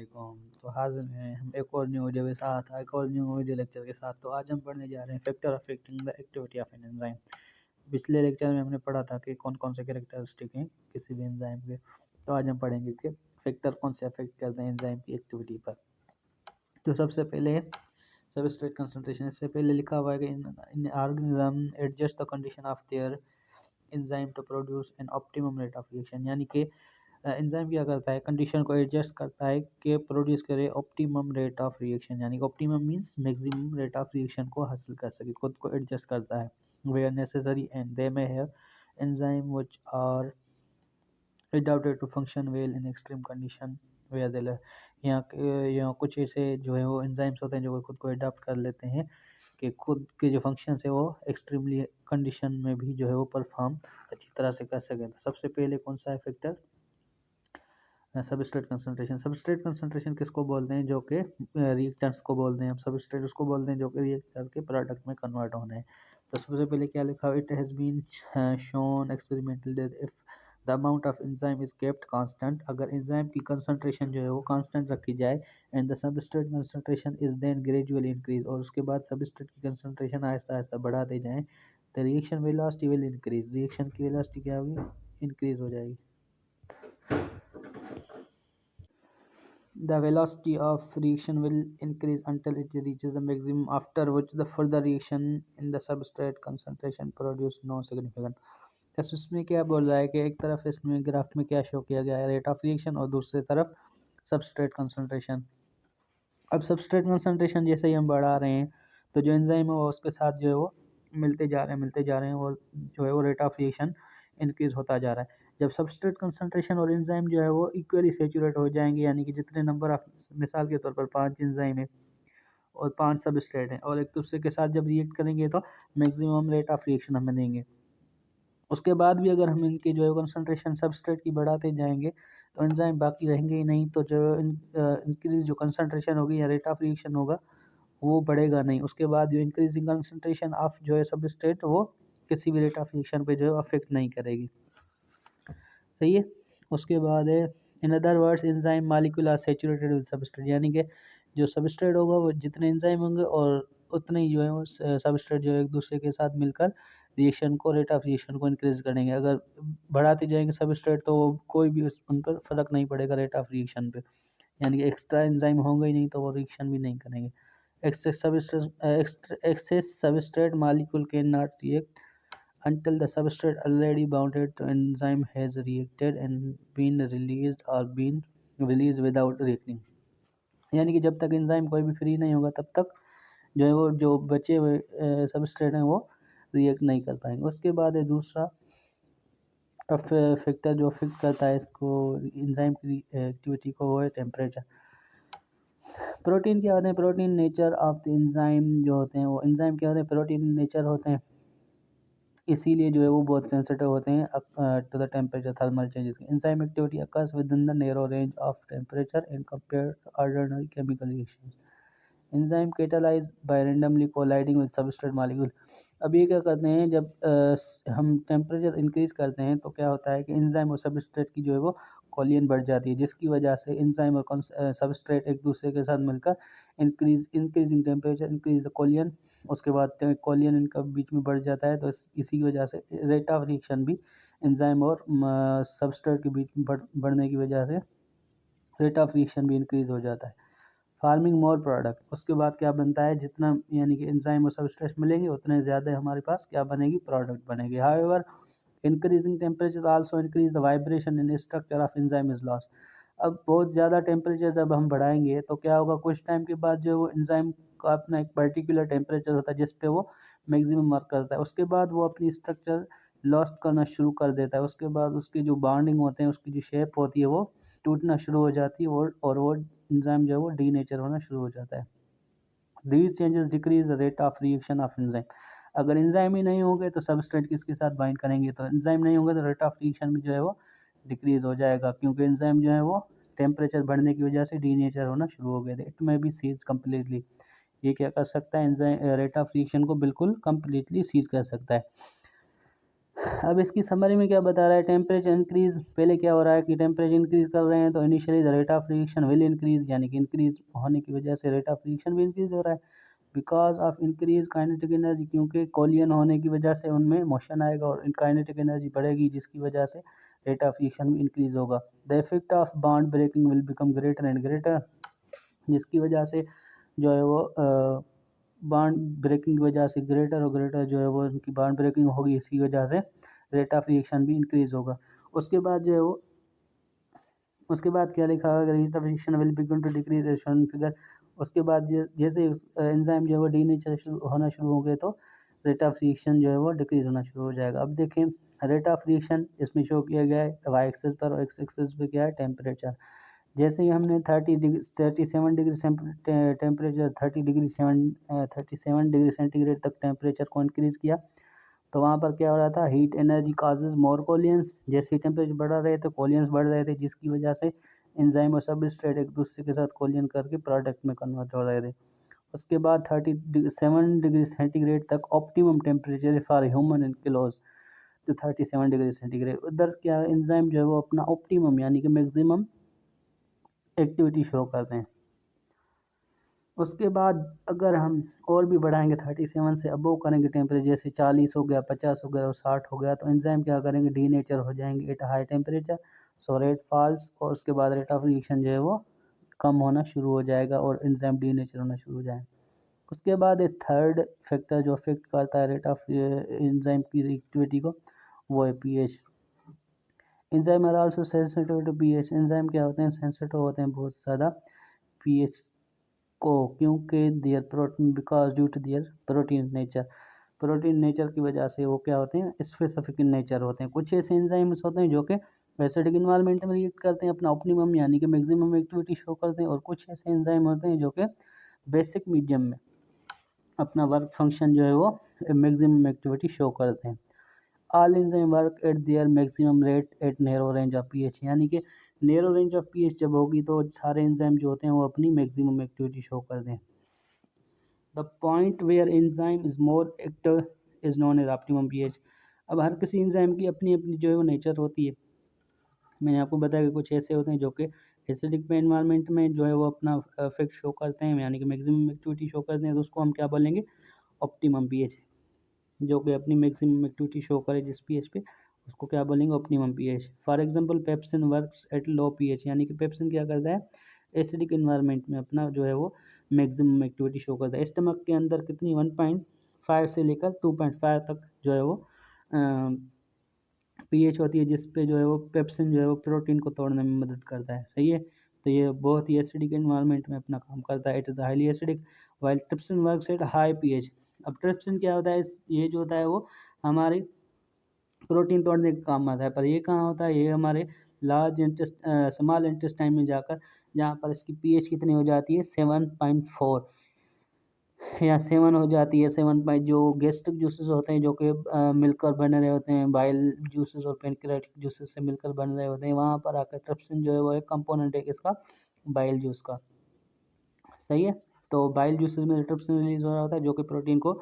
वालेकुम। तो हाज़िर हैं हम एक और न्यू वीडियो के साथ, एक और न्यू वीडियो लेक्चर के साथ। तो आज हम पढ़ने जा रहे हैं factor affecting the activity of an enzyme. पिछले लेक्चर में हमने पढ़ा था कि कौन कौन से कैरेक्टरिस्टिक हैं किसी भी एंजाइम के। तो आज हम पढ़ेंगे कि फैक्टर कौन से अफेक्ट करते हैं एंजाइम की एक्टिविटी पर। तो सबसे पहले है सबस्ट्रेट कंसंट्रेशन। इससे पहले लिखा हुआ है कि in organism adjust the condition of their enzyme to produce an optimum rate of reaction. यानी कि एंजाइम क्या करता है, कंडीशन को एडजस्ट करता है कि प्रोड्यूस करे ऑप्टिमम रेट ऑफ रिएक्शन। यानी कि optimum means maximum rate of reaction को हासिल कर सके, खुद को एडजस्ट करता है। Where necessary and they may have enzyme which are adapted to function well in extreme condition where they यहाँ कुछ ऐसे जो है वो एंजाइम्स होते हैं जो खुद को अडाप्ट कर लेते हैं कि खुद के जो फंक्शन है वो एक्सट्रीमली कंडीशन में भी जो है वो परफॉर्म अच्छी तरह से कर सकें। तो सबसे पहले कौन सा है factor, substrate concentration. Substrate concentration किसको बोलते हैं, जो कि रिएक्टेंट्स को बोलते हैं। अब सबस्ट्रेट उसको बोलते हैं जो कि रिएक्टेंट्स के प्रोडक्ट में कन्वर्ट होने हैं। तो सबसे पहले क्या लिखा है, it has been shown experimentally that if the amount of enzyme is kept constant, अगर एंजाइम की कंसंट्रेशन जो है वो कांस्टेंट रखी जाए, and the substrate concentration is then gradually increase, और उसके बाद सबस्ट्रेट की कंसंट्रेशन आहिस्ता आहिस्ता बढ़ाते जाएं, तो reaction velocity will increase, reaction की वेलोसिटी क्या होगी, इंक्रीज हो जाएगी। The velocity of reaction will increase until it reaches a maximum, after which the further reaction in the substrate concentration produce no significant। इसमें क्या बोल रहा है कि एक तरफ इसमें ग्राफ में क्या शो किया गया है, रेट ऑफ रिएक्शन, और दूसरी तरफ सबस्ट्रेट कंसंट्रेशन। अब सबस्ट्रेट कंसंट्रेशन जैसे ही हम बढ़ा रहे हैं तो जो एंजाइम है वो उसके साथ जो है वो मिलते जा रहे हैं, और जो है वो रेट ऑफ रिएक्शन इंक्रीज होता जा रहा है। जब सबस्ट्रेट कंसंट्रेशन और एंजाइम जो है वो इक्वली सेचुरेट हो जाएंगे, यानी कि जितने नंबर ऑफ, मिसाल के तौर पर 5 एंजाइम है और 5 सबस्ट्रेट हैं, और एक दूसरे के साथ जब रिएक्ट करेंगे तो मैक्सिमम रेट ऑफ रिएक्शन हमें देंगे। उसके बाद भी अगर हम इनकी जो है कंसंट्रेशन सबस्ट्रेट की बढ़ाते जाएंगे तो एंजाइम बाकी रहेंगे ही नहीं। तो जो इंक्रीज जो कंसंट्रेशन होगी या रेट ऑफ रिएक्शन होगा वो बढ़ेगा नहीं। उसके बाद जो इंक्रीजिंग कंसंट्रेशन ऑफ जो है सबस्ट्रेट वो किसी भी रेट ऑफ रिएक्शन पे जो है अफेक्ट नहीं करेगी। सही है। उसके बाद है in other words enzyme molecule are saturated with substrate, यानी कि जो सबस्ट्रेट होगा वो जितने एंजाइम होंगे और उतने ही जो है वो सबस्ट्रेट जो है एक दूसरे के साथ मिलकर रिएक्शन को, रेट ऑफ रिएक्शन को इंक्रीज करेंगे। अगर बढ़ाते जाएंगे सबस्ट्रेट तो कोई भी उन पर फर्क नहीं पड़ेगा रेट ऑफ रिएक्शन पे, यानी कि एक्स्ट्रा एंजाइम होंगे ही नहीं तो वो रिएक्शन भी नहीं करेंगे। excess substrate molecule cannot react until the substrate already bounded to enzyme has reacted and been released or been released without reacting। यानी कि जब तक एंजाइम कोई भी फ्री नहीं होगा तब तक जो है वो जो बचे हुए सबस्ट्रेट हैं वो रिएक्ट नहीं कर पाएंगे। उसके बाद है दूसरा फैक्टर जो अफेक्ट करता है इसको, एंजाइम की एक्टिविटी को, वो है टेम्परेचर। प्रोटीन क्या होते हैं, protein nature of the enzyme जो होते हैं वो एंजाइम क्या होते हैं, प्रोटीन नेचर होते हैं, इसीलिए जो है वो बहुत सेंसिटिव होते हैं to the temperature thermal changes. Enzyme activity occurs within the narrow range of temperature in compare to ordinary chemical reactions. Enzyme catalyze by randomly colliding with substrate molecule. अब ये क्या करते हैं, जब हम टेम्परेचर इंक्रीज करते हैं तो क्या होता है कि एंजाइम और सबस्ट्रेट की जो है वो कॉलियन बढ़ जाती है, जिसकी वजह से एंजाइम और सबस्ट्रेट एक दूसरे के साथ मिलकर इंक्रीजिंग टेम्परेचर इंक्रीज द कॉलियन। उसके बाद कॉलियन इनका बीच में बढ़ जाता है, तो इसी की वजह से रेट ऑफ रिएक्शन भी एंजाइम और सबस्ट्रेट के बीच में बढ़ने की वजह से रेट ऑफ रिएक्शन भी इंक्रीज हो जाता है। फार्मिंग मोर प्रोडक्ट, उसके बाद क्या बनता है, जितना यानी कि एंजाइम और सबस्ट्रेट मिलेंगे उतने ज़्यादा हमारे पास क्या बनेगी, प्रोडक्ट बनेगी। However increasing temperature also increase the vibration in structure of enzyme is lost. अब बहुत ज़्यादा टेम्परेचर जब हम बढ़ाएंगे तो क्या होगा, कुछ टाइम के बाद जो वो एंजाइम का अपना एक पर्टिकुलर टेम्परेचर होता है जिस पे वो मैक्सिमम वर्क करता है, उसके बाद वो अपनी स्ट्रक्चर लॉस्ट करना शुरू कर देता है। उसके बाद उसके जो बॉन्डिंग होते हैं, उसकी जो शेप होती है वो टूटना शुरू हो जाती है, और वो एंजाइम जो है वो डीनेचर होना शुरू हो जाता है। These changes decrease the rate of reaction of enzyme. अगर एंजाइम ही नहीं होंगे तो सबस्ट्रेट किसके साथ बाइंड करेंगे, तो एंजाइम नहीं होंगे तो रेट ऑफ रिएक्शन भी जो है वो डिक्रीज हो जाएगा, क्योंकि एंजाइम जो है वो टेम्परेचर बढ़ने की वजह से डीनेचर होना शुरू हो गए थे। इट में बी सीज कम्प्लीटली, ये क्या कर सकता है, एंजाइम रेट ऑफ रिएक्शन को बिल्कुल कम्प्लीटली सीज कर सकता है। अब इसकी समरी में क्या बता रहा है, टेम्परेचर इंक्रीज, पहले क्या हो रहा है कि टेम्परेचर इंक्रीज कर रहे हैं तो initially the rate of reaction will increase, यानी कि इंक्रीज होने की वजह से रेट ऑफ रिएक्शन भी इंक्रीज हो रहा है। Because of increase kinetic energy, क्योंकि कोलियन होने की वजह से उनमें मोशन आएगा और काइनेटिक एनर्जी बढ़ेगी, जिसकी वजह से रेट ऑफ रिएक्शन भी इंक्रीज होगा। The effect of bond breaking will become greater and greater, जिसकी वजह से जो है वो बॉन्ड ब्रेकिंग की वजह से ग्रेटर और ग्रेटर जो है वो उनकी बॉन्ड ब्रेकिंग होगी, इसकी वजह से रेट ऑफ रिएक्शन भी इंक्रीज होगा। उसके बाद जो है वो उसके बाद क्या लिखा हुआ, rate of reaction will begin to decrease as shown figure. उसके बाद जैसे एंजाइम जो है वो डीनेचर होना शुरू हो गए तो रेट ऑफ रिएक्शन जो है वो डिक्रीज होना शुरू हो जाएगा। अब देखें रेट ऑफ रिएक्शन इसमें शो किया गया है वाई एक्सिस पर, और एक्स एक्सिस पे क्या है टेम्परेचर। जैसे ही हमने 37 डिग्री टेम्परेचर 37 डिग्री सेंटीग्रेड तक टेम्परेचर को इंक्रीज़ किया तो वहाँ पर क्या हो रहा था, हीट एनर्जी काजेज मोर कोलियंस, जैसे ही टेम्परेचर बढ़ रहे थे कोलियंस बढ़ रहे थे, जिसकी वजह से एंजाइम और सबस्ट्रेट एक दूसरे के साथ कोलियन करके प्रोडक्ट में कन्वर्ट हो रहे थे। उसके बाद 37 डिग्री सेंटीग्रेड तक optimum temperature for human in kilos, तो 37 डिग्री सेंटीग्रेड उधर क्या एंजाइम जो है वो अपना ऑप्टिमम यानी कि मैक्सिमम एक्टिविटी शो करते हैं। उसके बाद अगर हम और भी बढ़ाएंगे 37 से अबव करेंगे टेम्परेचर, जैसे 40 हो गया, 50 हो गया और 60 हो गया, तो एंजाइम क्या करेंगे, डीनेचर हो जाएंगे at high temperature, so rate falls, और उसके बाद रेट ऑफ रिएक्शन जो है वो कम होना शुरू हो जाएगा और एंजाइम डीनेचर होना शुरू हो जाएगा। उसके बाद एक थर्ड फैक्टर जो अफेक्ट करता है रेट ऑफ एंजाइम की एक्टिविटी को, वो है pH. Enzyme are also sensitive to pH, enzyme क्या होते हैं, सेंसिटिव होते हैं बहुत ज़्यादा पीएच को, क्योंकि their protein because due to their protein nature, protein nature की वजह से वो क्या होते हैं, स्पेसिफिक इन नेचर होते हैं। कुछ ऐसे एंजाइम्स होते हैं जो कि एसिडिक इन्वायरमेंट में रिएक्ट करते हैं, अपना ऑप्टिमम यानी कि मैक्सिमम एक्टिविटी शो करते हैं, और कुछ ऐसे एंजाइम होते हैं जो कि बेसिक मीडियम में अपना वर्क फंक्शन जो है वो मैक्सिमम एक्टिविटी शो करते हैं। All enzyme work at their maximum rate at narrow range of pH, यानी कि नैरो रेंज ऑफ पीएच जब होगी तो सारे एंजाइम जो होते हैं वो अपनी मैक्सिमम एक्टिविटी शो करते हैं। The point where enzyme is more active is known as optimum pH. अब हर किसी एंजाइम की अपनी अपनी जो है वो नेचर होती है। मैंने आपको बताया कि कुछ ऐसे होते हैं जो कि एसिडिक एनवायरनमेंट में जो है वो अपना इफेक्ट शो करते हैं, यानी कि मैक्सिमम एक्टिविटी शो करते हैं, तो उसको हम क्या बोलेंगे, ऑप्टिमम पीएच, जो कि अपनी मैक्सिमम एक्टिविटी शो करे जिस पीएच पे, उसको क्या बोलेंगे, optimum pH. For example pepsin works at low pH, यानी कि पेप्सिन क्या करता है, एसिडिक एनवायरनमेंट में अपना जो है वो मैक्सिमम एक्टिविटी शो करता है। स्टमक के अंदर कितनी 1.5 से लेकर 2.5 तक जो है वो पीएच होती है, जिस पे जो है वो पेप्सिन जो है वो प्रोटीन को तोड़ने में मदद करता है। सही है, तो ये बहुत ही एसिडिक एनवायरनमेंट में अपना काम करता है। It is highly acidic while trypsin works at high pH. अब ट्रिप्सिन क्या होता है, ये जो होता है वो हमारे प्रोटीन तोड़ने का काम आता है, पर ये कहाँ होता है, ये हमारे स्मॉल इंटेस्टाइन में जाकर, जहाँ पर इसकी पीएच कितनी हो जाती है 7.4 या 7 हो जाती है। 7 पॉइंट जो गैस्ट्रिक जूसेस होते हैं जो कि मिलकर बने रहे होते हैं, बाइल जूसेस और पेनक्रियाटिक जूसेस से मिलकर बन रहे होते हैं, वहाँ पर आकर ट्रिप्सिन जो है वो एक कंपोनेंट है किसका, बाइल जूस का। सही है, तो बाइल जूसेस में ट्रिप्सिन रिलीज हो रहा होता है जो कि प्रोटीन को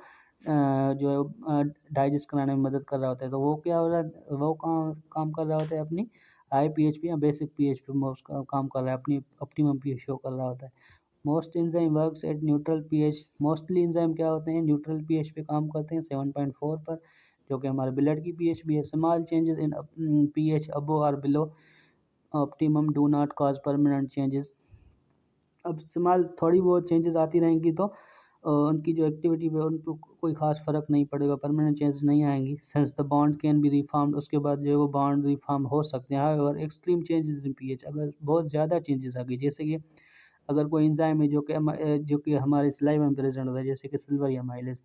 जो है डाइजेस्ट कराने में मदद कर रहा होता है। तो वो क्या हो रहा है, वो काम कर रहा होता है अपनी हाई पीएच पे या बेसिक पीएच पे, उसका काम कर रहा है, अपनी ऑप्टिमम पीएच शो कर रहा होता है। Most enzyme works at neutral pH, mostly enzyme क्या होते हैं, न्यूट्रल पीएच पे काम करते हैं 7.4 पर, जो कि हमारे ब्लड की पीएच भी है। Small changes in pH above और below optimum do not cause permanent changes. अब स्मॉल थोड़ी बहुत चेंजेस आती रहेंगी तो उनकी जो एक्टिविटी है उनको कोई खास फर्क नहीं पड़ेगा, परमानेंट चेंज नहीं आएंगी। Sense the bond can be reformed, उसके बाद जो है वो बॉन्ड रिफॉर्म हो सकते हैं। However extreme changes in pH, अगर बहुत ज़्यादा चेंजेस आ गई, जैसे कि अगर कोई एंजाइम है जो कि हमारे सलाइवा में प्रेजेंट होता है, जैसे कि सिल्वर या माइलेज,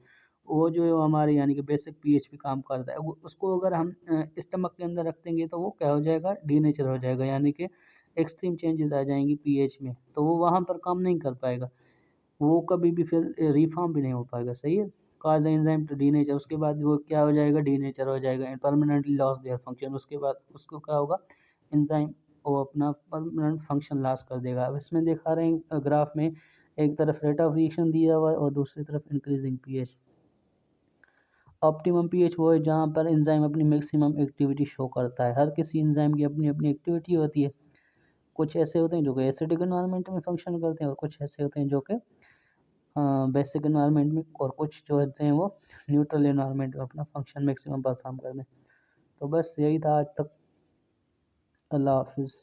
वो जो है वो हमारे यानी कि बेसिक पीएच पे काम करता है, उसको अगर हम स्टमक के अंदर रख देंगे तो वो क्या हो जाएगा, डीनेचर हो जाएगा, यानी कि एक्सट्रीम चेंजेस आ जाएंगी पीएच में, तो वो वहाँ पर काम नहीं कर पाएगा, वो कभी भी फिर रिफॉर्म भी नहीं हो पाएगा। सही है, काज एंजाइम टू डीनेचर, उसके बाद वो क्या हो जाएगा, डीनेचर हो जाएगा and permanently loss their function. उसके बाद उसको क्या होगा, एंजाइम वो अपना परमानेंट फंक्शन लॉस कर देगा। अब इसमें दिखा रहे हैं ग्राफ में, एक तरफ रेट ऑफ रिएक्शन दिया हुआ है और दूसरी तरफ इंक्रीजिंग पीएच। ऑप्टिमम पीएच वो है जहाँ पर एंजाइम अपनी मैक्सिमम एक्टिविटी शो करता है। हर किसी एंजाइम की अपनी अपनी एक्टिविटी होती है। कुछ ऐसे होते हैं जो कि एसिडिक एनवायरनमेंट में फंक्शन करते हैं और कुछ ऐसे होते हैं जो कि बेसिक एनवायरनमेंट में, और कुछ जो होते हैं वो न्यूट्रल एनवायरनमेंट में अपना फंक्शन मैक्सिमम परफॉर्म करते हैं। तो बस यही था आज तक। अल्लाह हाफिज़।